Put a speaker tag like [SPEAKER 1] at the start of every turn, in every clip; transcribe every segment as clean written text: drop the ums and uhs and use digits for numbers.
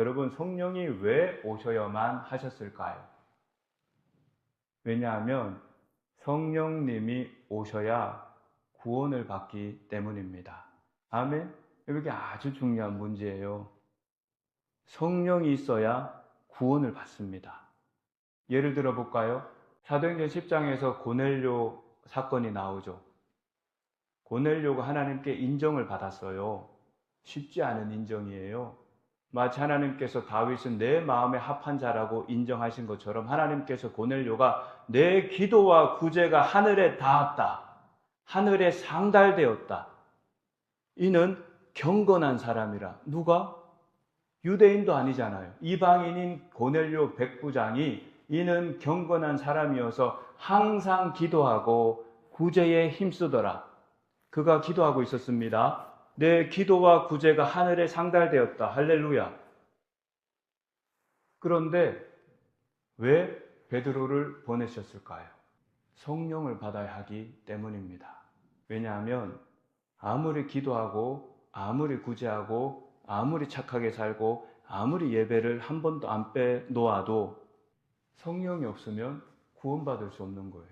[SPEAKER 1] 여러분, 성령이 왜 오셔야만 하셨을까요? 왜냐하면 성령님이 오셔야 구원을 받기 때문입니다. 아멘? 이게 아주 중요한 문제예요. 성령이 있어야 구원을 받습니다. 예를 들어 볼까요? 사도행전 10장에서 고넬료 사건이 나오죠. 고넬료가 하나님께 인정을 받았어요. 쉽지 않은 인정이에요. 마치 하나님께서 다윗은 내 마음에 합한 자라고 인정하신 것처럼 하나님께서 고넬료가 내 기도와 구제가 하늘에 닿았다. 하늘에 상달되었다. 이는 경건한 사람이라. 누가? 유대인도 아니잖아요. 이방인인 고넬료 백부장이 이는 경건한 사람이어서 항상 기도하고 구제에 힘쓰더라. 그가 기도하고 있었습니다. 내 기도와 구제가 하늘에 상달되었다. 할렐루야. 그런데 왜 베드로를 보내셨을까요? 성령을 받아야 하기 때문입니다. 왜냐하면 아무리 기도하고 아무리 구제하고 아무리 착하게 살고 아무리 예배를 한 번도 안 빼놓아도 성령이 없으면 구원받을 수 없는 거예요.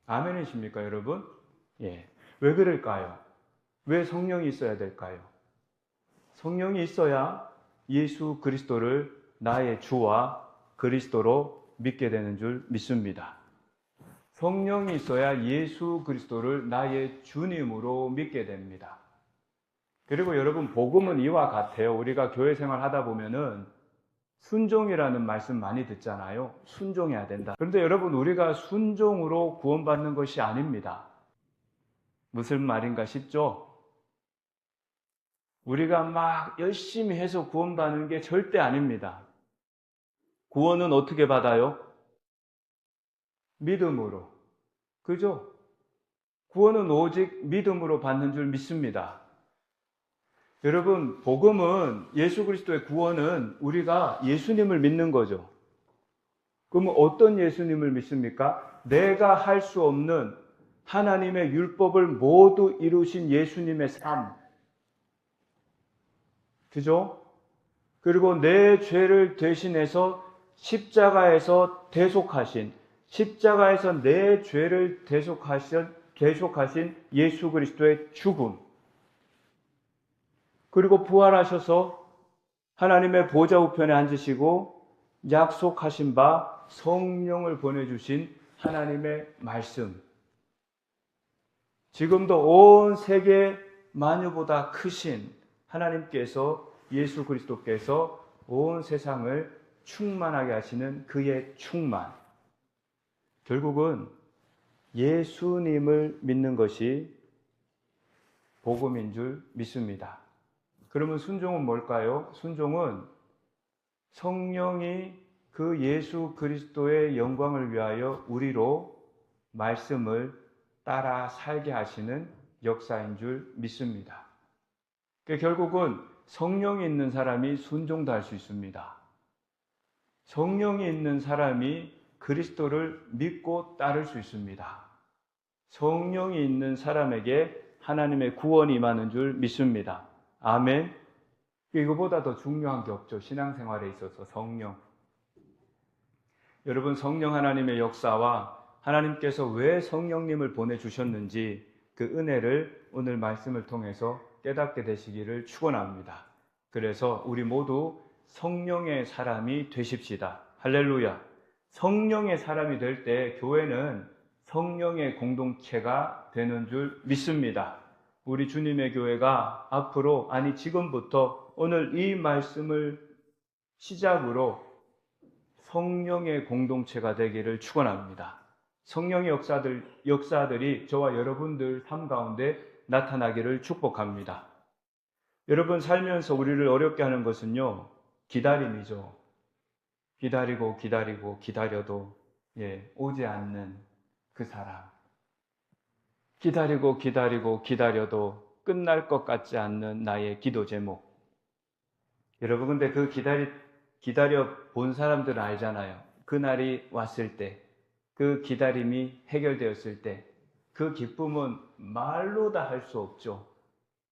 [SPEAKER 1] 아멘이십니까, 여러분? 예. 왜 그럴까요? 왜 성령이 있어야 될까요? 성령이 있어야 예수 그리스도를 나의 주와 그리스도로 믿게 되는 줄 믿습니다. 성령이 있어야 예수 그리스도를 나의 주님으로 믿게 됩니다. 그리고 여러분, 복음은 이와 같아요. 우리가 교회 생활 하다 보면은 순종이라는 말씀 많이 듣잖아요. 순종해야 된다. 그런데 여러분, 우리가 순종으로 구원받는 것이 아닙니다. 무슨 말인가 싶죠? 우리가 막 열심히 해서 구원받는 게 절대 아닙니다. 구원은 어떻게 받아요? 믿음으로. 그죠? 구원은 오직 믿음으로 받는 줄 믿습니다. 여러분, 복음은, 예수 그리스도의 구원은 우리가 예수님을 믿는 거죠. 그러면 어떤 예수님을 믿습니까? 내가 할 수 없는 하나님의 율법을 모두 이루신 예수님의 삶. 그죠? 그리고 내 죄를 대신해서 십자가에서 대속하신, 십자가에서 내 죄를 대속하신 예수 그리스도의 죽음. 그리고 부활하셔서 하나님의 보좌 우편에 앉으시고 약속하신 바 성령을 보내주신 하나님의 말씀. 지금도 온 세계 만유보다 크신 하나님께서, 예수 그리스도께서 온 세상을 충만하게 하시는 그의 충만. 결국은 예수님을 믿는 것이 복음인 줄 믿습니다. 그러면 순종은 뭘까요? 순종은 성령이 그 예수 그리스도의 영광을 위하여 우리로 말씀을 따라 살게 하시는 역사인 줄 믿습니다. 결국은 성령이 있는 사람이 순종도 할 수 있습니다. 성령이 있는 사람이 그리스도를 믿고 따를 수 있습니다. 성령이 있는 사람에게 하나님의 구원이 임하는 줄 믿습니다. 아멘. 이거보다 더 중요한 게 없죠. 신앙생활에 있어서 성령. 여러분, 성령 하나님의 역사와 하나님께서 왜 성령님을 보내주셨는지 그 은혜를 오늘 말씀을 통해서 깨닫게 되시기를 축원합니다. 그래서 우리 모두 성령의 사람이 되십시다. 할렐루야. 성령의 사람이 될 때 교회는 성령의 공동체가 되는 줄 믿습니다. 우리 주님의 교회가 앞으로, 아니 지금부터 오늘 이 말씀을 시작으로 성령의 공동체가 되기를 축원합니다. 성령의 역사들이 저와 여러분들 삶 가운데 나타나기를 축복합니다. 여러분, 살면서 우리를 어렵게 하는 것은요, 기다림이죠. 기다리고 기다리고 기다려도 오지 않는 그 사람. 기다리고 기다리고 기다려도 끝날 것 같지 않는 나의 기도 제목. 여러분, 근데 그 기다려 본 사람들은 알잖아요. 그날이 왔을 때, 그 기다림이 해결되었을 때, 그 기쁨은 말로 다 할 수 없죠.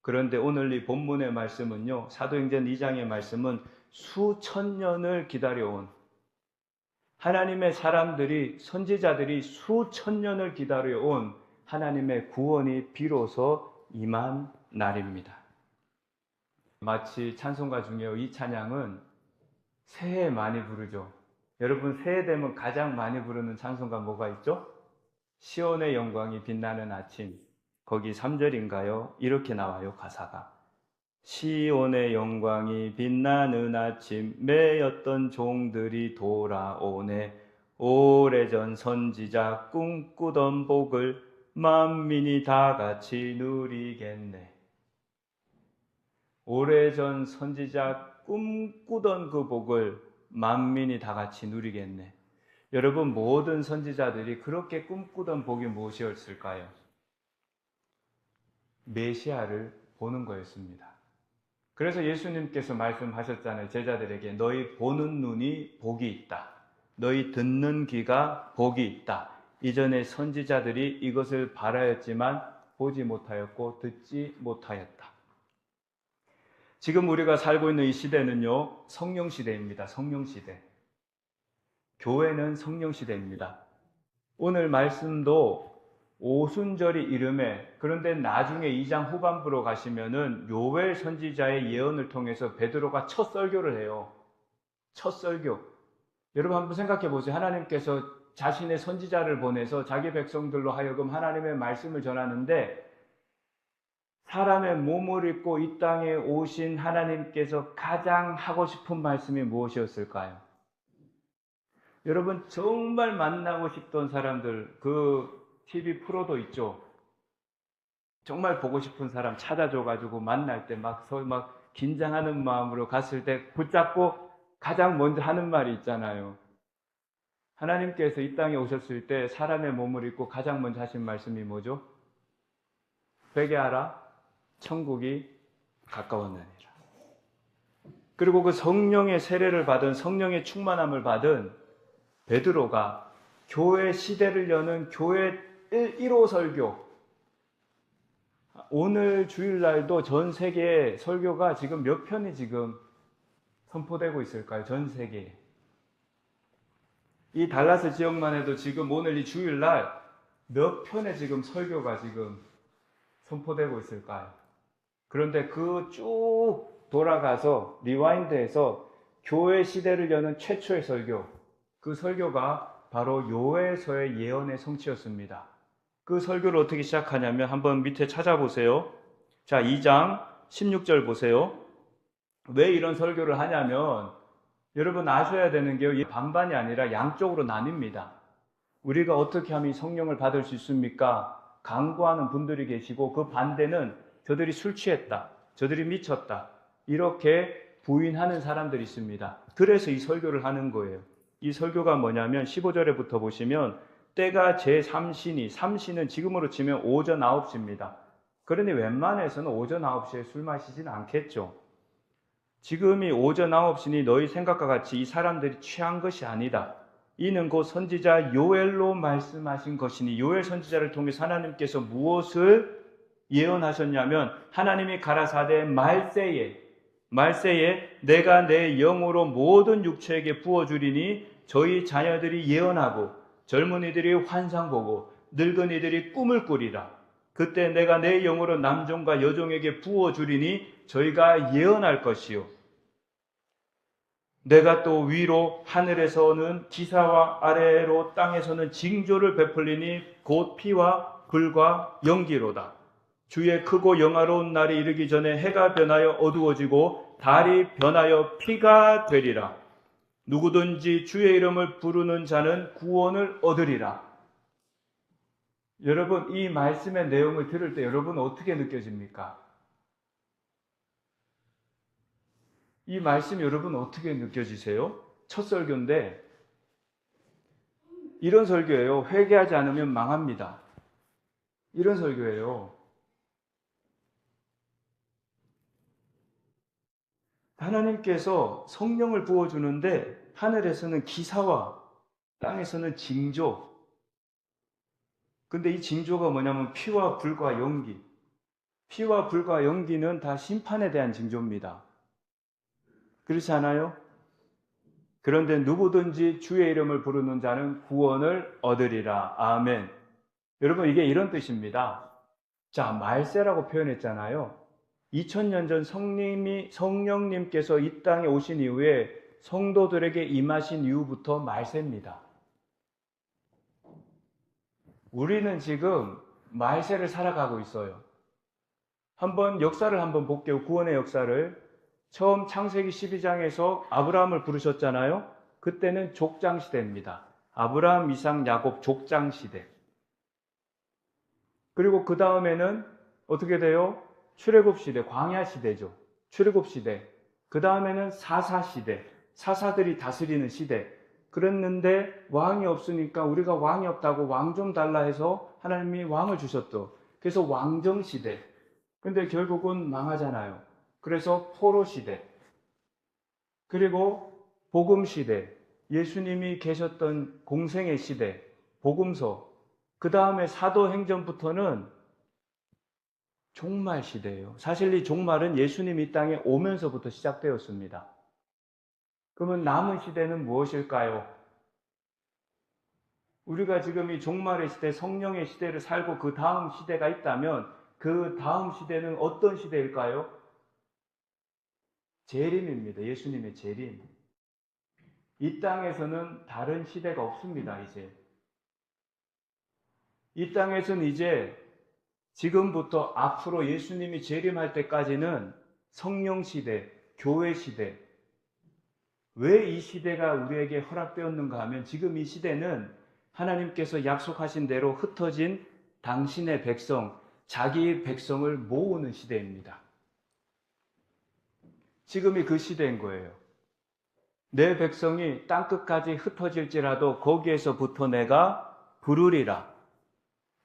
[SPEAKER 1] 그런데 오늘 이 본문의 말씀은요, 사도행전 2장의 말씀은 수천 년을 기다려온 하나님의 사람들이, 선지자들이 수천 년을 기다려온 하나님의 구원이 비로소 임한 날입니다. 마치 찬송가 중에 이 찬양은 새해에 많이 부르죠. 여러분, 새해 되면 가장 많이 부르는 찬송가 뭐가 있죠? 시온의 영광이 빛나는 아침. 거기 3절인가요? 이렇게 나와요, 가사가. 시온의 영광이 빛나는 아침, 매였던 종들이 돌아오네. 오래전 선지자 꿈꾸던 복을 만민이 다 같이 누리겠네. 오래전 선지자 꿈꾸던 그 복을 만민이 다 같이 누리겠네. 여러분, 모든 선지자들이 그렇게 꿈꾸던 복이 무엇이었을까요? 메시아를 보는 거였습니다. 그래서 예수님께서 말씀하셨잖아요. 제자들에게 너희 보는 눈이 복이 있다. 너희 듣는 귀가 복이 있다. 이전에 선지자들이 이것을 바라였지만 보지 못하였고 듣지 못하였다. 지금 우리가 살고 있는 이 시대는요, 성령 시대입니다. 성령 시대. 교회는 성령 시대입니다. 오늘 말씀도 오순절이 이름에, 그런데 나중에 2장 후반부로 가시면은 요엘 선지자의 예언을 통해서 베드로가 첫 설교를 해요. 첫 설교. 여러분 한번 생각해 보세요. 하나님께서 자신의 선지자를 보내서 자기 백성들로 하여금 하나님의 말씀을 전하는데, 사람의 몸을 입고 이 땅에 오신 하나님께서 가장 하고 싶은 말씀이 무엇이었을까요? 여러분, 정말 만나고 싶던 사람들, 그 TV 프로도 있죠. 정말 보고 싶은 사람 찾아줘가지고 만날 때 막 긴장하는 마음으로 갔을 때 붙잡고 가장 먼저 하는 말이 있잖아요. 하나님께서 이 땅에 오셨을 때 사람의 몸을 입고 가장 먼저 하신 말씀이 뭐죠? 회개하라, 천국이 가까웠느니라. 그리고 그 성령의 세례를 받은, 성령의 충만함을 받은 베드로가 교회 시대를 여는 교회 1호 설교. 오늘 주일날도 전 세계에 설교가 지금 몇 편이 지금 선포되고 있을까요? 전 세계에. 이 달라스 지역만 해도 지금 오늘 이 주일날 몇 편의 지금 설교가 지금 선포되고 있을까요? 그런데 그 쭉 돌아가서 리와인드해서 교회 시대를 여는 최초의 설교, 그 설교가 바로 요엘서의 예언의 성취였습니다. 그 설교를 어떻게 시작하냐면 한번 밑에 찾아보세요. 자, 2장 16절 보세요. 왜 이런 설교를 하냐면 여러분 아셔야 되는 게요, 반반이 아니라 양쪽으로 나뉩니다. 우리가 어떻게 하면 성령을 받을 수 있습니까? 강구하는 분들이 계시고, 그 반대는 저들이 술 취했다, 저들이 미쳤다, 이렇게 부인하는 사람들이 있습니다. 그래서 이 설교를 하는 거예요. 이 설교가 뭐냐면 15절에부터 보시면 때가 제3시니, 3시는 지금으로 치면 오전 9시입니다. 그러니 웬만해서는 오전 9시에 술 마시진 않겠죠. 지금이 오전 9시니 너희 생각과 같이 이 사람들이 취한 것이 아니다. 이는 곧 선지자 요엘로 말씀하신 것이니, 요엘 선지자를 통해서 하나님께서 무엇을 예언하셨냐면, 하나님이 가라사대 말세에 내가 내 영으로 모든 육체에게 부어주리니 저희 자녀들이 예언하고 젊은이들이 환상 보고 늙은이들이 꿈을 꾸리라. 그때 내가 내 영으로 남종과 여종에게 부어주리니 저희가 예언할 것이요, 내가 또 위로 하늘에서는 기사와 아래로 땅에서는 징조를 베풀리니 곧 피와 불과 연기로다. 주의 크고 영화로운 날이 이르기 전에 해가 변하여 어두워지고 달이 변하여 피가 되리라. 누구든지 주의 이름을 부르는 자는 구원을 얻으리라. 여러분, 이 말씀의 내용을 들을 때 여러분 어떻게 느껴집니까? 이 말씀 여러분 어떻게 느껴지세요? 첫 설교인데 이런 설교예요. 회개하지 않으면 망합니다. 이런 설교예요. 하나님께서 성령을 부어주는데 하늘에서는 기사와 땅에서는 징조. 근데 이 징조가 뭐냐면 피와 불과 연기. 피와 불과 연기는 다 심판에 대한 징조입니다. 그렇지 않아요? 그런데 누구든지 주의 이름을 부르는 자는 구원을 얻으리라. 아멘. 여러분, 이게 이런 뜻입니다. 자, 말세라고 표현했잖아요. 2000년 전 성령님께서 이 땅에 오신 이후에 성도들에게 임하신 이후부터 말세입니다. 우리는 지금 말세를 살아가고 있어요. 역사를 한번 볼게요. 구원의 역사를. 처음 창세기 12장에서 아브라함을 부르셨잖아요. 그때는 족장 시대입니다. 아브라함, 이삭, 야곱 족장 시대. 그리고 그 다음에는 어떻게 돼요? 출애굽 시대, 광야 시대죠. 출애굽 시대. 그 다음에는 사사 시대. 사사들이 다스리는 시대. 그랬는데 왕이 없으니까 우리가 왕이 없다고 왕 좀 달라 해서 하나님이 왕을 주셨죠. 그래서 왕정 시대. 근데 결국은 망하잖아요. 그래서 포로 시대. 그리고 복음 시대. 예수님이 계셨던 공생의 시대. 복음서. 그 다음에 사도행전부터는 종말 시대예요. 사실 이 종말은 예수님이 이 땅에 오면서부터 시작되었습니다. 그러면 남은 시대는 무엇일까요? 우리가 지금 이 종말의 시대, 성령의 시대를 살고 그 다음 시대가 있다면 그 다음 시대는 어떤 시대일까요? 재림입니다. 예수님의 재림. 이 땅에서는 다른 시대가 없습니다, 이제. 이 땅에서는 이제 지금부터 앞으로 예수님이 재림할 때까지는 성령 시대, 교회 시대. 왜 이 시대가 우리에게 허락되었는가 하면 지금 이 시대는 하나님께서 약속하신 대로 흩어진 당신의 백성, 자기의 백성을 모으는 시대입니다. 지금이 그 시대인 거예요. 내 백성이 땅끝까지 흩어질지라도 거기에서부터 내가 부르리라.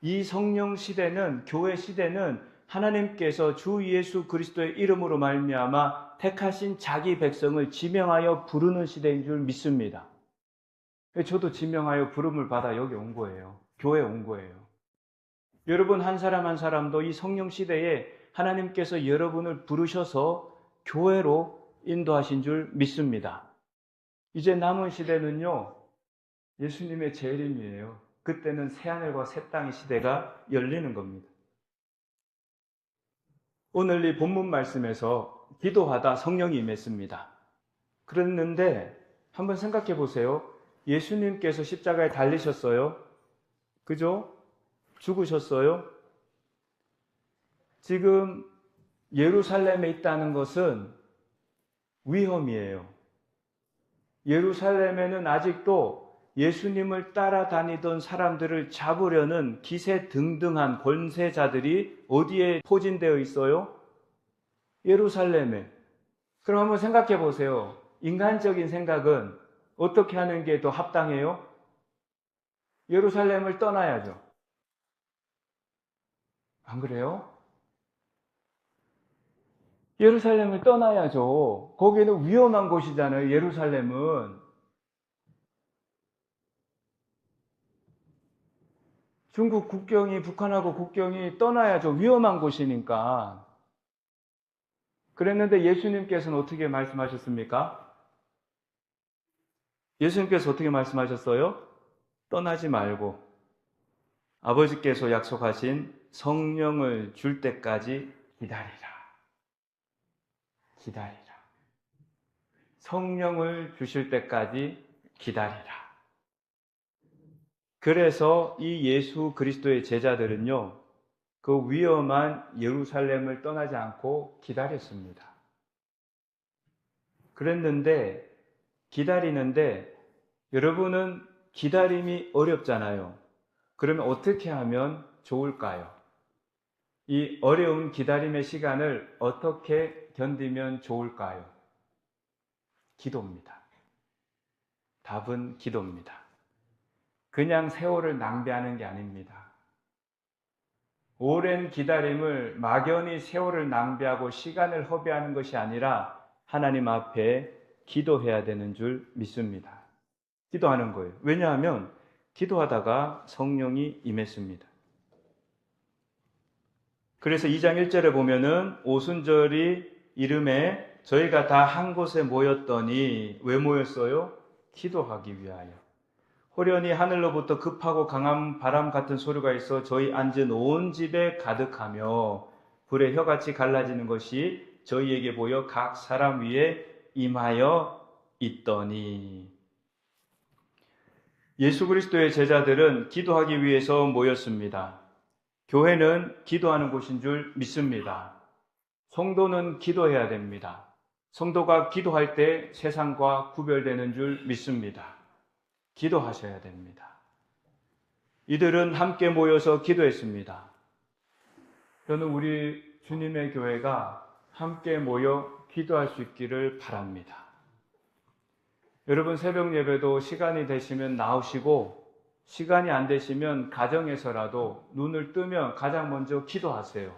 [SPEAKER 1] 이 성령 시대는, 교회 시대는 하나님께서 주 예수 그리스도의 이름으로 말미암아 택하신 자기 백성을 지명하여 부르는 시대인 줄 믿습니다. 저도 지명하여 부름을 받아 여기 온 거예요. 교회에 온 거예요. 여러분 한 사람 한 사람도 이 성령 시대에 하나님께서 여러분을 부르셔서 교회로 인도하신 줄 믿습니다. 이제 남은 시대는요, 예수님의 재림이에요. 그때는 새하늘과 새 땅의 시대가 열리는 겁니다. 오늘 이 본문 말씀에서 기도하다 성령이 임했습니다. 그랬는데 한번 생각해 보세요. 예수님께서 십자가에 달리셨어요. 그죠? 죽으셨어요. 지금 예루살렘에 있다는 것은 위험이에요. 예루살렘에는 아직도 예수님을 따라다니던 사람들을 잡으려는 기세등등한 권세자들이 어디에 포진되어 있어요? 예루살렘에. 그럼 한번 생각해 보세요. 인간적인 생각은 어떻게 하는 게 더 합당해요? 예루살렘을 떠나야죠. 안 그래요? 예루살렘을 떠나야죠. 거기는 위험한 곳이잖아요, 예루살렘은. 중국 국경이, 북한하고 국경이 떠나야죠. 위험한 곳이니까. 그랬는데 예수님께서는 어떻게 말씀하셨습니까? 예수님께서 어떻게 말씀하셨어요? 떠나지 말고 아버지께서 약속하신 성령을 줄 때까지 기다리라. 기다리라. 성령을 주실 때까지 기다리라. 그래서 이 예수 그리스도의 제자들은요, 그 위험한 예루살렘을 떠나지 않고 기다렸습니다. 그랬는데, 기다리는데, 여러분은 기다림이 어렵잖아요. 그러면 어떻게 하면 좋을까요? 이 어려운 기다림의 시간을 어떻게 견디면 좋을까요? 기도입니다. 답은 기도입니다. 그냥 세월을 낭비하는 게 아닙니다. 오랜 기다림을 막연히 세월을 낭비하고 시간을 허비하는 것이 아니라 하나님 앞에 기도해야 되는 줄 믿습니다. 기도하는 거예요. 왜냐하면 기도하다가 성령이 임했습니다. 그래서 2장 1절에 보면은 오순절이 이름에 저희가 다 한 곳에 모였더니 왜 모였어요? 기도하기 위하여. 호련히 하늘로부터 급하고 강한 바람 같은 소리가 있어 저희 앉은 온 집에 가득하며 불의 혀같이 갈라지는 것이 저희에게 보여 각 사람 위에 임하여 있더니. 예수 그리스도의 제자들은 기도하기 위해서 모였습니다. 교회는 기도하는 곳인 줄 믿습니다. 성도는 기도해야 됩니다. 성도가 기도할 때 세상과 구별되는 줄 믿습니다. 기도하셔야 됩니다. 이들은 함께 모여서 기도했습니다. 저는 우리 주님의 교회가 함께 모여 기도할 수 있기를 바랍니다. 여러분 새벽 예배도 시간이 되시면 나오시고 시간이 안 되시면 가정에서라도 눈을 뜨면 가장 먼저 기도하세요.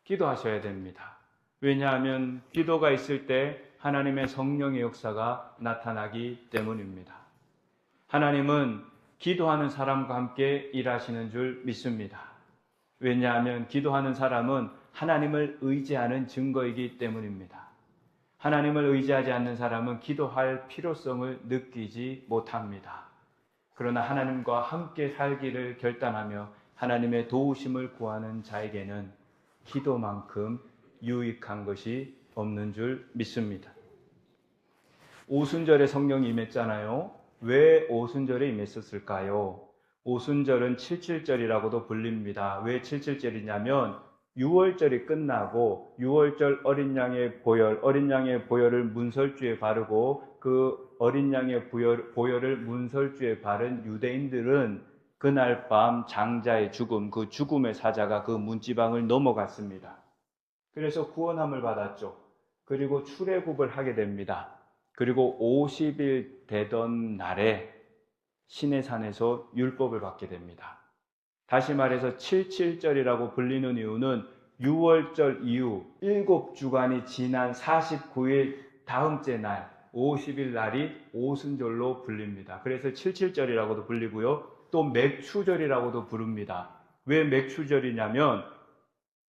[SPEAKER 1] 기도하셔야 됩니다. 왜냐하면 기도가 있을 때 하나님의 성령의 역사가 나타나기 때문입니다. 하나님은 기도하는 사람과 함께 일하시는 줄 믿습니다. 왜냐하면 기도하는 사람은 하나님을 의지하는 증거이기 때문입니다. 하나님을 의지하지 않는 사람은 기도할 필요성을 느끼지 못합니다. 그러나 하나님과 함께 살기를 결단하며 하나님의 도우심을 구하는 자에게는 기도만큼 유익한 것이 없는 줄 믿습니다. 오순절에 성령이 임했잖아요. 왜 오순절에 임했었을까요? 오순절은 칠칠절이라고도 불립니다. 왜 칠칠절이냐면 6월절이 끝나고 6월절 어린 양의 보혈, 어린 양의 보혈을 문설주에 바르고 그 어린 양의 보혈을 문설주에 바른 유대인들은 그날 밤 장자의 죽음, 그 죽음의 사자가 그 문지방을 넘어갔습니다. 그래서 구원함을 받았죠. 그리고 출애굽을 하게 됩니다. 그리고 50일 되던 날에 시내산에서 율법을 받게 됩니다. 다시 말해서 77절이라고 불리는 이유는 6월절 이후 7주간이 지난 49일 다음째 날 50일 날이 오순절로 불립니다. 그래서 77절이라고도 불리고요. 또 맥추절이라고도 부릅니다. 왜 맥추절이냐면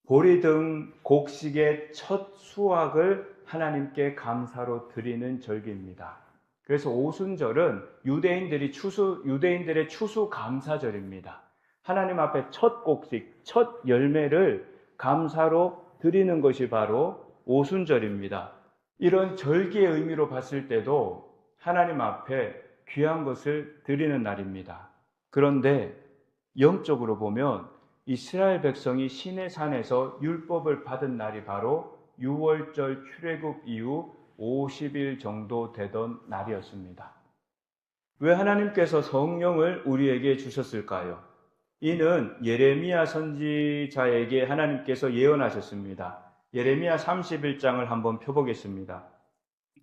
[SPEAKER 1] 보리등 곡식의 첫 수확을 하나님께 감사로 드리는 절기입니다. 그래서 오순절은 유대인들의 추수 감사절입니다. 하나님 앞에 첫 곡식, 첫 열매를 감사로 드리는 것이 바로 오순절입니다. 이런 절기의 의미로 봤을 때도 하나님 앞에 귀한 것을 드리는 날입니다. 그런데 영적으로 보면 이스라엘 백성이 시내산에서 율법을 받은 날이 바로 6월절 출애굽 이후 50일 정도 되던 날이었습니다. 왜 하나님께서 성령을 우리에게 주셨을까요? 이는 예레미야 선지자에게 하나님께서 예언하셨습니다. 예레미야 31장을 한번 펴보겠습니다.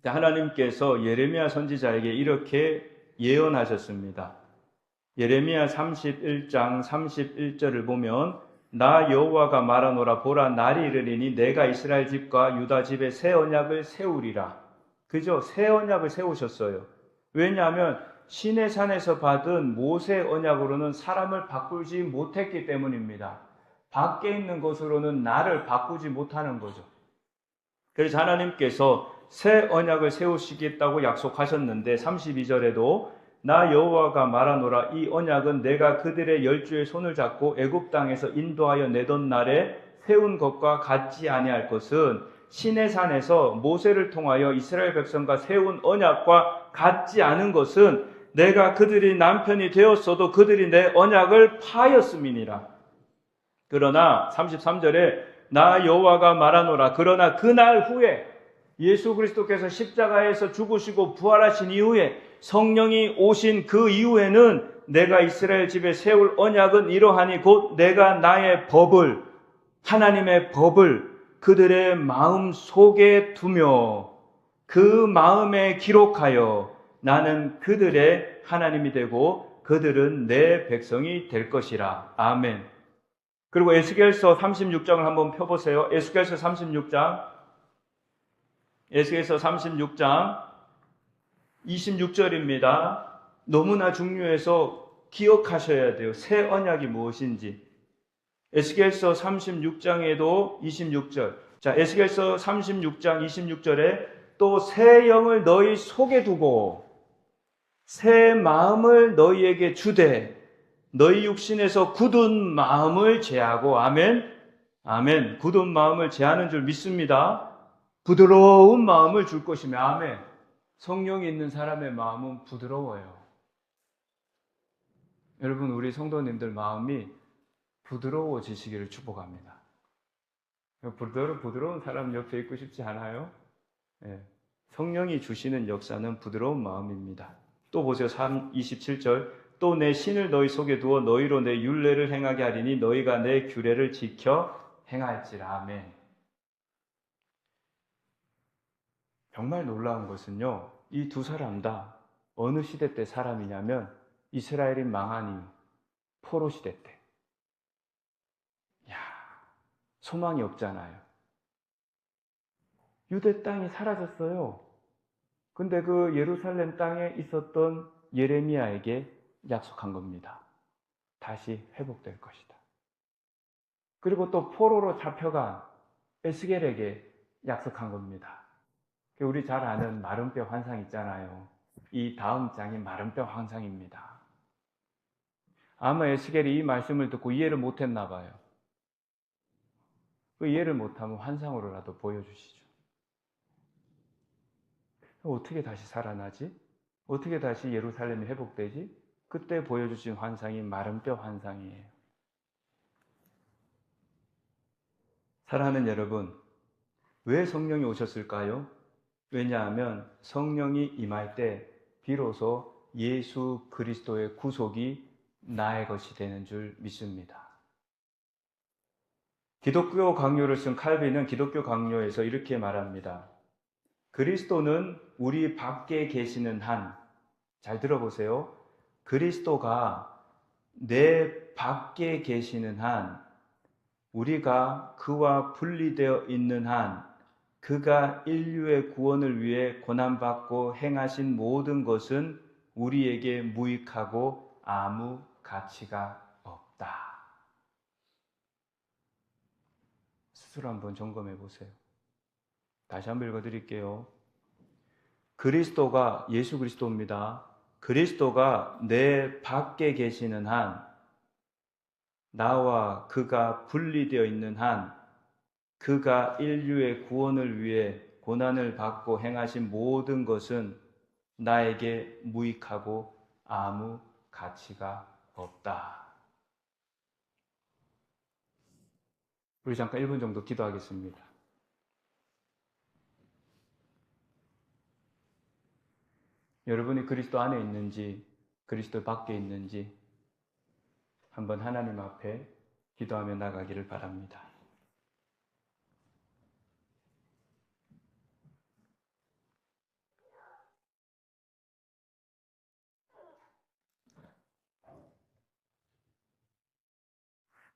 [SPEAKER 1] 하나님께서 예레미야 선지자에게 이렇게 예언하셨습니다. 예레미야 31장 31절을 보면 나 여호와가 말하노라 보라 날이 이르리니 내가 이스라엘 집과 유다 집에 새 언약을 세우리라. 그죠? 새 언약을 세우셨어요. 왜냐하면 시내산에서 받은 모세 언약으로는 사람을 바꾸지 못했기 때문입니다. 밖에 있는 것으로는 나를 바꾸지 못하는 거죠. 그래서 하나님께서 새 언약을 세우시겠다고 약속하셨는데 32절에도 나 여호와가 말하노라 이 언약은 내가 그들의 열주의 손을 잡고 애굽 땅에서 인도하여 내던 날에 세운 것과 같지 아니할 것은 시내산에서 모세를 통하여 이스라엘 백성과 세운 언약과 같지 않은 것은 내가 그들이 남편이 되었어도 그들이 내 언약을 파하였음이니라. 그러나 33절에 나 여호와가 말하노라 그러나 그날 후에 예수 그리스도께서 십자가에서 죽으시고 부활하신 이후에 성령이 오신 그 이후에는 내가 이스라엘 집에 세울 언약은 이러하니 곧 내가 나의 법을 하나님의 법을 그들의 마음 속에 두며 그 마음에 기록하여 나는 그들의 하나님이 되고 그들은 내 백성이 될 것이라. 아멘. 그리고 에스겔서 36장을 한번 펴보세요. 에스겔서 36장 26절입니다. 너무나 중요해서 기억하셔야 돼요. 새 언약이 무엇인지. 에스겔서 36장에도 26절. 자, 에스겔서 36장 26절에 또 새 영을 너희 속에 두고 새 마음을 너희에게 주되 너희 육신에서 굳은 마음을 제하고 아멘. 아멘. 굳은 마음을 제하는 줄 믿습니다. 부드러운 마음을 줄 것이며 아멘. 성령이 있는 사람의 마음은 부드러워요. 여러분, 우리 성도님들 마음이 부드러워지시기를 축복합니다. 부드러운 사람 옆에 있고 싶지 않아요? 예. 성령이 주시는 역사는 부드러운 마음입니다. 또 보세요. 27절. 또 내 신을 너희 속에 두어 너희로 내 율례를 행하게 하리니 너희가 내 규례를 지켜 행할지라. 아멘. 정말 놀라운 것은요, 이 두 사람 다 어느 시대 때 사람이냐면 이스라엘이 망한 이후 포로 시대 때. 야, 소망이 없잖아요. 유대 땅이 사라졌어요. 근데 그 예루살렘 땅에 있었던 예레미야에게 약속한 겁니다. 다시 회복될 것이다. 그리고 또 포로로 잡혀간 에스겔에게 약속한 겁니다. 우리 잘 아는 마른뼈 환상 있잖아요. 이 다음 장이 마른뼈 환상입니다. 아마 에스겔이 이 말씀을 듣고 이해를 못했나 봐요. 그 이해를 못하면 환상으로라도 보여주시죠. 어떻게 다시 살아나지? 어떻게 다시 예루살렘이 회복되지? 그때 보여주신 환상이 마른뼈 환상이에요. 사랑하는 여러분, 왜 성령이 오셨을까요? 왜냐하면 성령이 임할 때 비로소 예수 그리스도의 구속이 나의 것이 되는 줄 믿습니다. 기독교 강요를 쓴 칼빈은 기독교 강요에서 이렇게 말합니다. 그리스도는 우리 밖에 계시는 한, 잘 들어보세요. 그리스도가 내 밖에 계시는 한, 우리가 그와 분리되어 있는 한, 그가 인류의 구원을 위해 고난받고 행하신 모든 것은 우리에게 무익하고 아무 가치가 없다. 스스로 한번 점검해 보세요. 다시 한번 읽어드릴게요. 그리스도가, 예수 그리스도입니다. 그리스도가 내 밖에 계시는 한, 나와 그가 분리되어 있는 한, 그가 인류의 구원을 위해 고난을 받고 행하신 모든 것은 나에게 무익하고 아무 가치가 없다. 우리 잠깐 1분 정도 기도하겠습니다. 여러분이 그리스도 안에 있는지 그리스도 밖에 있는지 한번 하나님 앞에 기도하며 나가기를 바랍니다.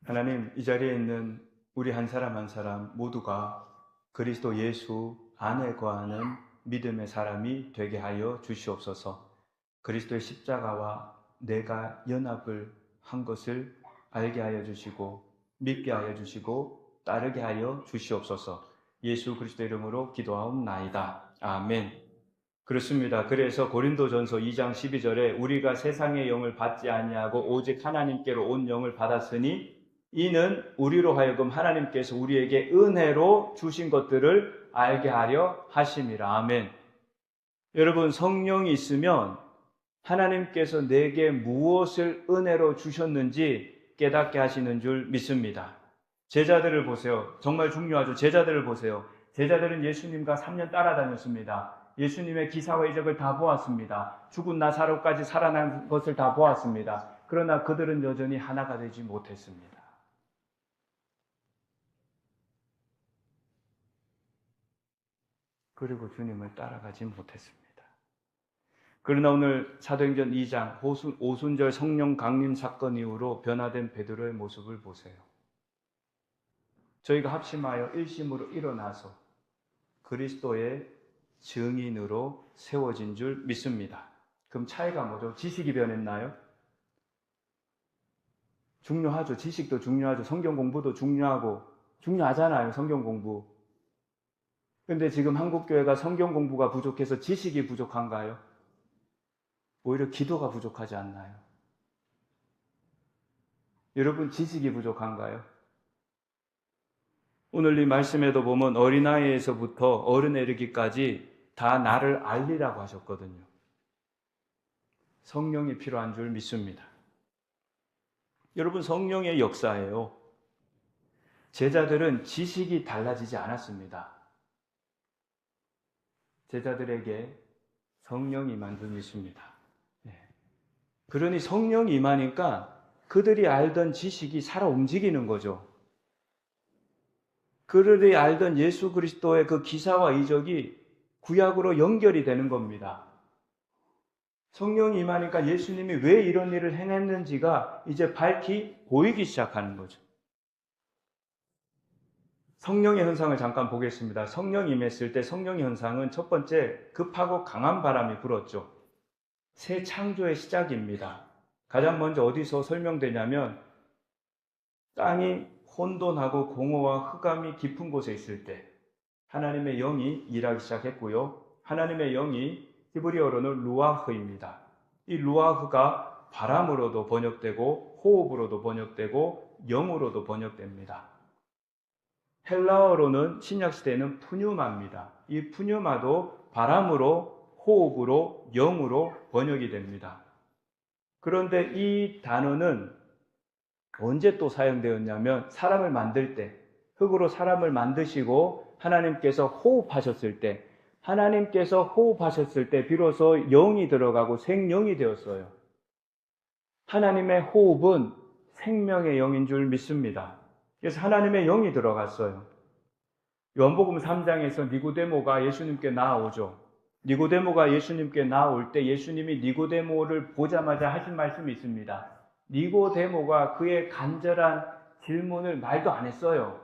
[SPEAKER 1] 하나님, 이 자리에 있는 우리 한 사람 한 사람 모두가 그리스도 예수 안에 거하는 믿음의 사람이 되게 하여 주시옵소서. 그리스도의 십자가와 내가 연합을 한 것을 알게 하여 주시고 믿게 하여 주시고 따르게 하여 주시옵소서. 예수 그리스도 이름으로 기도하옵나이다. 아멘. 그렇습니다. 그래서 고린도전서 2장 12절에 우리가 세상의 영을 받지 아니하고 오직 하나님께로 온 영을 받았으니 이는 우리로 하여금 하나님께서 우리에게 은혜로 주신 것들을 알게 하려 하심이라. 아멘. 여러분, 성령이 있으면 하나님께서 내게 무엇을 은혜로 주셨는지 깨닫게 하시는 줄 믿습니다. 제자들을 보세요. 정말 중요하죠. 제자들을 보세요. 제자들은 예수님과 3년 따라다녔습니다. 예수님의 기사와 이적을 다 보았습니다. 죽은 나사로까지 살아난 것을 다 보았습니다. 그러나 그들은 여전히 하나가 되지 못했습니다. 그리고 주님을 따라가지 못했습니다. 그러나 오늘 사도행전 2장 오순절 성령 강림 사건 이후로 변화된 베드로의 모습을 보세요. 저희가 합심하여 일심으로 일어나서 그리스도의 증인으로 세워진 줄 믿습니다. 그럼 차이가 뭐죠? 지식이 변했나요? 중요하죠. 지식도 중요하죠. 성경 공부도 중요하고 중요하잖아요. 성경 공부. 근데 지금 한국교회가 성경 공부가 부족해서 지식이 부족한가요? 오히려 기도가 부족하지 않나요? 여러분, 지식이 부족한가요? 오늘 이 말씀에도 보면 어린아이에서부터 어른에 이르기까지 다 나를 알리라고 하셨거든요. 성령이 필요한 줄 믿습니다. 여러분, 성령의 역사예요. 제자들은 지식이 달라지지 않았습니다. 제자들에게 성령이 임한 줄 믿습니다. 그러니 성령이 임하니까 그들이 알던 지식이 살아 움직이는 거죠. 그들이 알던 예수 그리스도의 그 기사와 이적이 구약으로 연결이 되는 겁니다. 성령이 임하니까 예수님이 왜 이런 일을 행했는지가 이제 밝히 보이기 시작하는 거죠. 성령의 현상을 잠깐 보겠습니다. 성령이 임했을 때 성령의 현상은 첫 번째, 급하고 강한 바람이 불었죠. 새 창조의 시작입니다. 가장 먼저 어디서 설명되냐면 땅이 혼돈하고 공허와 흑암이 깊은 곳에 있을 때 하나님의 영이 일하기 시작했고요. 하나님의 영이 히브리어로는 루아흐입니다. 이 루아흐가 바람으로도 번역되고 호흡으로도 번역되고 영으로도 번역됩니다. 헬라어로는 신약시대에는 푸뉴마입니다. 이 푸뉴마도 바람으로, 호흡으로, 영으로 번역이 됩니다. 그런데 이 단어는 언제 또 사용되었냐면 사람을 만들 때, 흙으로 사람을 만드시고 하나님께서 호흡하셨을 때, 하나님께서 호흡하셨을 때 비로소 영이 들어가고 생명이 되었어요. 하나님의 호흡은 생명의 영인 줄 믿습니다. 그래서 하나님의 영이 들어갔어요. 요한복음 3장에서 니고데모가 예수님께 나아오죠. 니고데모가 예수님께 나아올 때 예수님이 니고데모를 보자마자 하신 말씀이 있습니다. 니고데모가 그의 간절한 질문을 말도 안 했어요.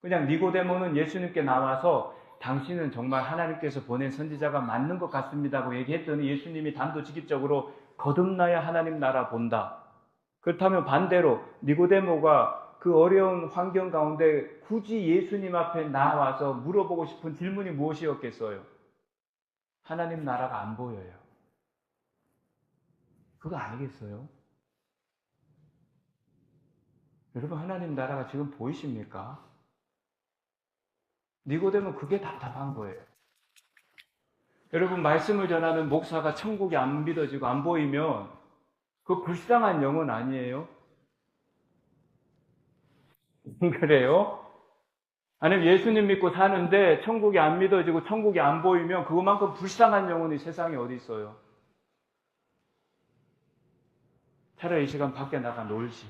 [SPEAKER 1] 그냥 니고데모는 예수님께 나와서 당신은 정말 하나님께서 보낸 선지자가 맞는 것 같습니다고 얘기했더니 예수님이 단도직입적으로 거듭나야 하나님 나라 본다. 그렇다면 반대로 니고데모가 그 어려운 환경 가운데 굳이 예수님 앞에 나와서 물어보고 싶은 질문이 무엇이었겠어요? 하나님 나라가 안 보여요. 그거 아니겠어요? 여러분, 하나님 나라가 지금 보이십니까? 니고데모는 그게 답답한 거예요. 여러분, 말씀을 전하는 목사가 천국이 안 믿어지고 안 보이면 그 불쌍한 영혼 아니에요? 그래요? 아니면 예수님 믿고 사는데 천국이 안 믿어지고 천국이 안 보이면 그것만큼 불쌍한 영혼이 세상에 어디 있어요? 차라리 이 시간 밖에 나가 놀지.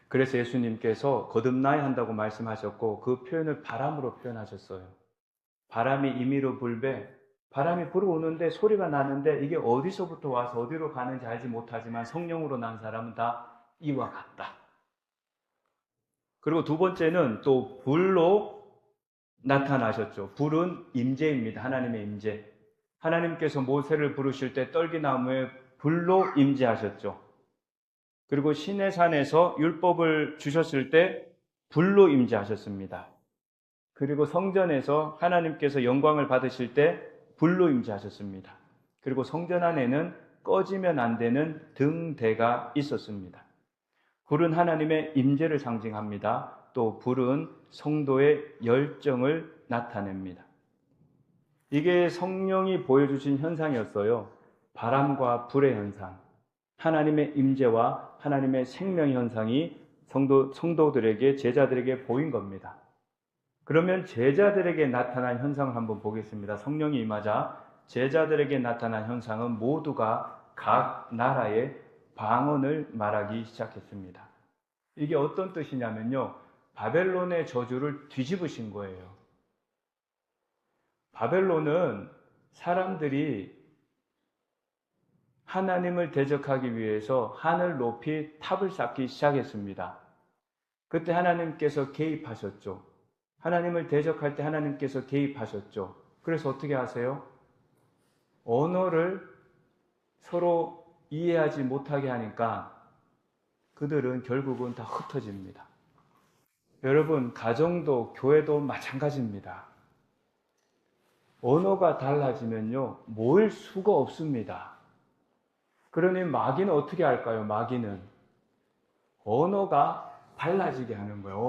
[SPEAKER 1] 그래서 예수님께서 거듭나야 한다고 말씀하셨고 그 표현을 바람으로 표현하셨어요. 바람이 임의로 불되 바람이 불어오는데 소리가 나는데 이게 어디서부터 와서 어디로 가는지 알지 못하지만 성령으로 난 사람은 다 이와 같다. 그리고 두 번째는 또 불로 나타나셨죠. 불은 임재입니다. 하나님의 임재. 하나님께서 모세를 부르실 때 떨기나무에 불로 임재하셨죠. 그리고 시내산에서 율법을 주셨을 때 불로 임재하셨습니다. 그리고 성전에서 하나님께서 영광을 받으실 때 불로 임재하셨습니다. 그리고 성전 안에는 꺼지면 안 되는 등대가 있었습니다. 불은 하나님의 임재를 상징합니다. 또 불은 성도의 열정을 나타냅니다. 이게 성령이 보여주신 현상이었어요. 바람과 불의 현상, 하나님의 임재와 하나님의 생명 현상이 성도들에게, 제자들에게 보인 겁니다. 그러면 제자들에게 나타난 현상을 한번 보겠습니다. 성령이 임하자 제자들에게 나타난 현상은 모두가 각 나라의 방언을 말하기 시작했습니다. 이게 어떤 뜻이냐면요, 바벨론의 저주를 뒤집으신 거예요. 바벨론은 사람들이 하나님을 대적하기 위해서 하늘 높이 탑을 쌓기 시작했습니다. 그때 하나님께서 개입하셨죠. 하나님을 대적할 때 하나님께서 개입하셨죠. 그래서 어떻게 하세요? 언어를 서로 이해하지 못하게 하니까 그들은 결국은 다 흩어집니다. 여러분, 가정도 교회도 마찬가지입니다. 언어가 달라지면요, 모일 수가 없습니다. 그러니 마귀는 어떻게 할까요? 마귀는 언어가 달라지게 하는 거예요.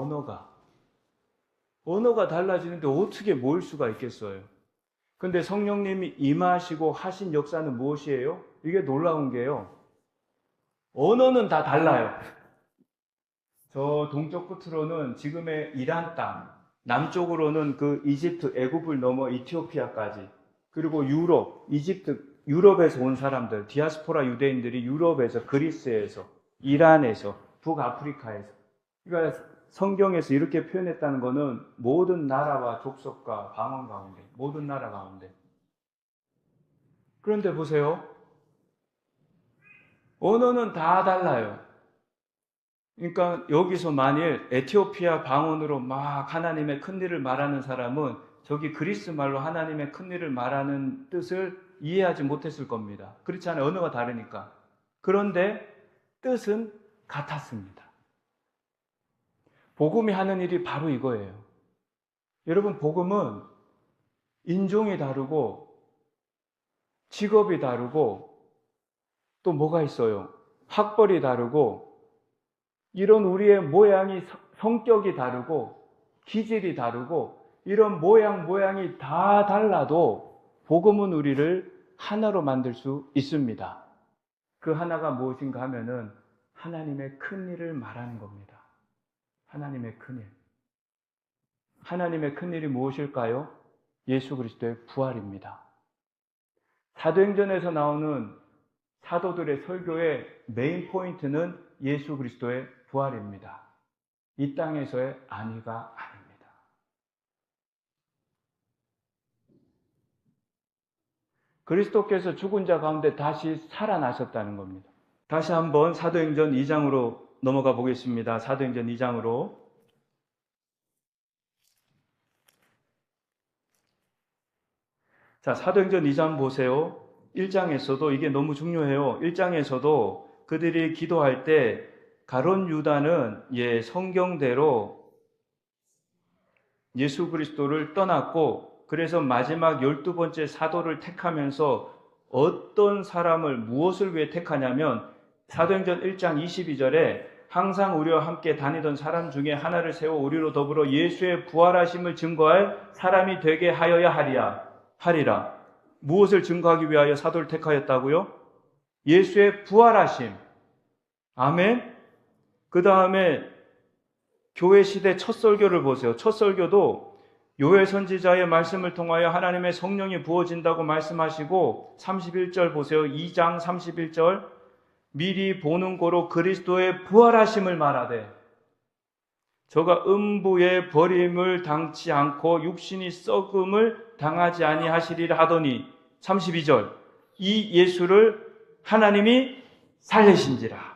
[SPEAKER 1] 언어가 달라지는데 어떻게 모일 수가 있겠어요? 근데 성령님이 임하시고 하신 역사는 무엇이에요? 이게 놀라운 게요, 언어는 다 달라요. 저 동쪽 끝으로는 지금의 이란 땅, 남쪽으로는 그 이집트, 애굽을 넘어 이티오피아까지, 그리고 유럽, 이집트, 유럽에서 온 사람들, 디아스포라 유대인들이 유럽에서, 그리스에서, 이란에서, 북아프리카에서. 그러니까 성경에서 이렇게 표현했다는 것은 모든 나라와 족속과 방언 가운데, 모든 나라 가운데. 그런데 보세요. 언어는 다 달라요. 그러니까 여기서 만일 에티오피아 방언으로 막 하나님의 큰일을 말하는 사람은 저기 그리스 말로 하나님의 큰일을 말하는 뜻을 이해하지 못했을 겁니다. 그렇지 않아요? 언어가 다르니까. 그런데 뜻은 같았습니다. 복음이 하는 일이 바로 이거예요. 여러분, 복음은 인종이 다르고 직업이 다르고 또 뭐가 있어요? 학벌이 다르고 이런 우리의 모양이, 성격이 다르고 기질이 다르고 이런 모양이 다 달라도 복음은 우리를 하나로 만들 수 있습니다. 그 하나가 무엇인가 하면은 하나님의 큰일을 말하는 겁니다. 하나님의 큰일. 하나님의 큰일이 무엇일까요? 예수 그리스도의 부활입니다. 사도행전에서 나오는 사도들의 설교의 메인 포인트는 예수 그리스도의 부활입니다. 이 땅에서의 안위가 아닙니다. 그리스도께서 죽은 자 가운데 다시 살아나셨다는 겁니다. 다시 한번 사도행전 2장으로 넘어가 보겠습니다. 사도행전 2장으로. 자, 사도행전 2장 보세요. 1장에서도 이게 너무 중요해요. 1장에서도 그들이 기도할 때 가룟 유다는 성경대로 예수 그리스도를 떠났고, 그래서 마지막 12번째 사도를 택하면서 어떤 사람을 무엇을 위해 택하냐면 사도행전 1장 22절에 항상 우리와 함께 다니던 사람 중에 하나를 세워 우리로 더불어 예수의 부활하심을 증거할 사람이 되게 하여야 하리라. 무엇을 증거하기 위하여 사도를 택하였다고요? 예수의 부활하심. 아멘. 그 다음에 교회 시대 첫 설교를 보세요. 첫 설교도 요엘 선지자의 말씀을 통하여 하나님의 성령이 부어진다고 말씀하시고 31절 보세요. 2장 31절 미리 보는 고로 그리스도의 부활하심을 말하되 저가 음부의 버림을 당치 않고 육신이 썩음을 당하지 아니하시리라 하더니 32절 이 예수를 하나님이 살리신지라.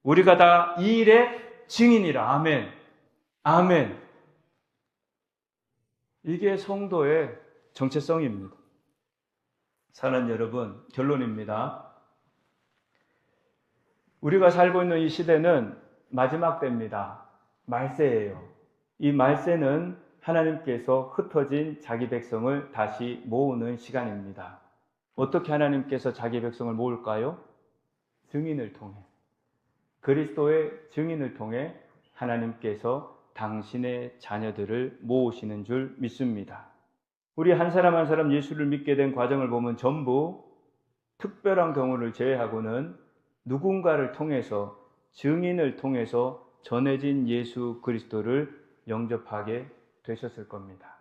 [SPEAKER 1] 우리가 다 이 일의 증인이라. 아멘. 아멘. 이게 성도의 정체성입니다. 사랑하는 여러분, 결론입니다. 우리가 살고 있는 이 시대는 마지막 때입니다. 말세예요. 이 말세는 하나님께서 흩어진 자기 백성을 다시 모으는 시간입니다. 어떻게 하나님께서 자기 백성을 모을까요? 증인을 통해. 그리스도의 증인을 통해 하나님께서 당신의 자녀들을 모으시는 줄 믿습니다. 우리 한 사람 한 사람 예수를 믿게 된 과정을 보면 전부 특별한 경우를 제외하고는 누군가를 통해서, 증인을 통해서 전해진 예수 그리스도를 영접하게 되셨을 겁니다.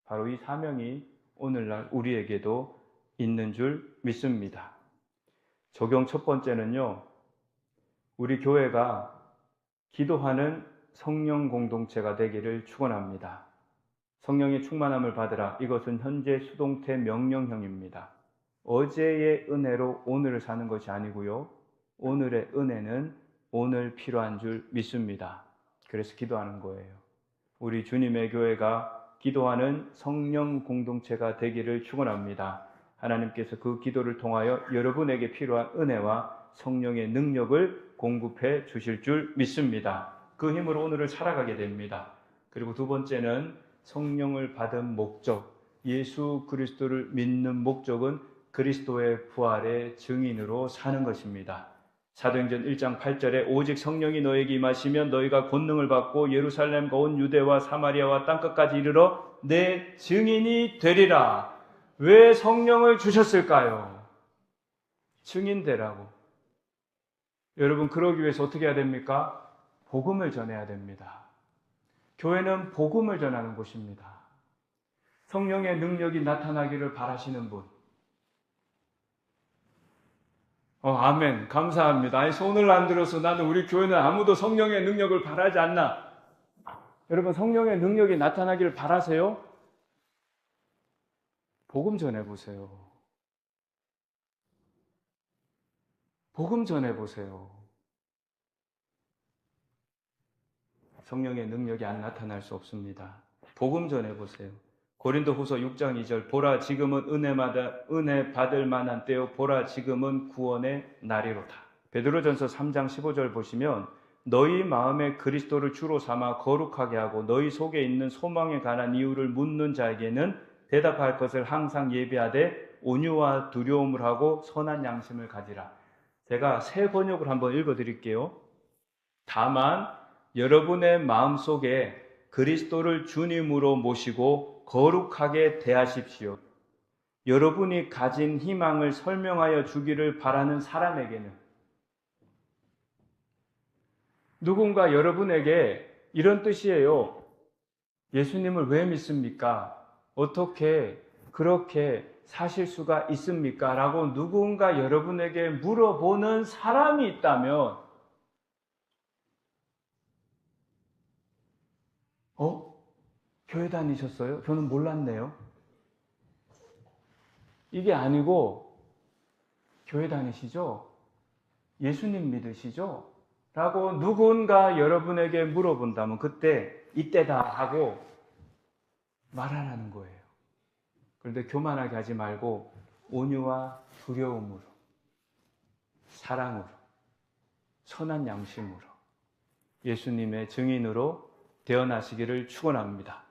[SPEAKER 1] 바로 이 사명이 오늘날 우리에게도 있는 줄 믿습니다. 적용 첫 번째는요, 우리 교회가 기도하는 성령 공동체가 되기를 축원합니다. 성령의 충만함을 받으라. 이것은 현재 수동태 명령형입니다. 어제의 은혜로 오늘을 사는 것이 아니고요, 오늘의 은혜는 오늘 필요한 줄 믿습니다. 그래서 기도하는 거예요. 우리 주님의 교회가 기도하는 성령 공동체가 되기를 축원합니다. 하나님께서 그 기도를 통하여 여러분에게 필요한 은혜와 성령의 능력을 공급해 주실 줄 믿습니다. 그 힘으로 오늘을 살아가게 됩니다. 그리고 두 번째는 성령을 받은 목적, 예수 그리스도를 믿는 목적은 그리스도의 부활의 증인으로 사는 것입니다. 사도행전 1장 8절에 오직 성령이 너에게 임하시면 너희가 권능을 받고 예루살렘과 온 유대와 사마리아와 땅끝까지 이르러 내 증인이 되리라. 왜 성령을 주셨을까요? 증인되라고. 여러분, 그러기 위해서 어떻게 해야 됩니까? 복음을 전해야 됩니다. 교회는 복음을 전하는 곳입니다. 성령의 능력이 나타나기를 바라시는 분. 아멘. 감사합니다. 아니, 손을 안 들어서 나는 우리 교회는 아무도 성령의 능력을 바라지 않나. 여러분, 성령의 능력이 나타나기를 바라세요? 복음 전해보세요. 복음 전해보세요. 성령의 능력이 안 나타날 수 없습니다. 복음 전해보세요. 고린도후서 6장 2절 보라 지금은 은혜 받을 만한 때요 보라 지금은 구원의 날이로다. 베드로전서 3장 15절 보시면 너희 마음에 그리스도를 주로 삼아 거룩하게 하고 너희 속에 있는 소망에 관한 이유를 묻는 자에게는 대답할 것을 항상 예비하되 온유와 두려움을 하고 선한 양심을 가지라. 제가 새 번역을 한번 읽어드릴게요. 다만 여러분의 마음속에 그리스도를 주님으로 모시고 거룩하게 대하십시오. 여러분이 가진 희망을 설명하여 주기를 바라는 사람에게는 누군가 여러분에게 이런 뜻이에요. 예수님을 왜 믿습니까? 어떻게 그렇게 사실 수가 있습니까? 라고 누군가 여러분에게 물어보는 사람이 있다면 교회 다니셨어요? 저는 몰랐네요. 이게 아니고 교회 다니시죠? 예수님 믿으시죠? 라고 누군가 여러분에게 물어본다면 그때 이때다 하고 말하라는 거예요. 그런데 교만하게 하지 말고 온유와 두려움으로, 사랑으로, 선한 양심으로 예수님의 증인으로 되어나시기를 축원합니다.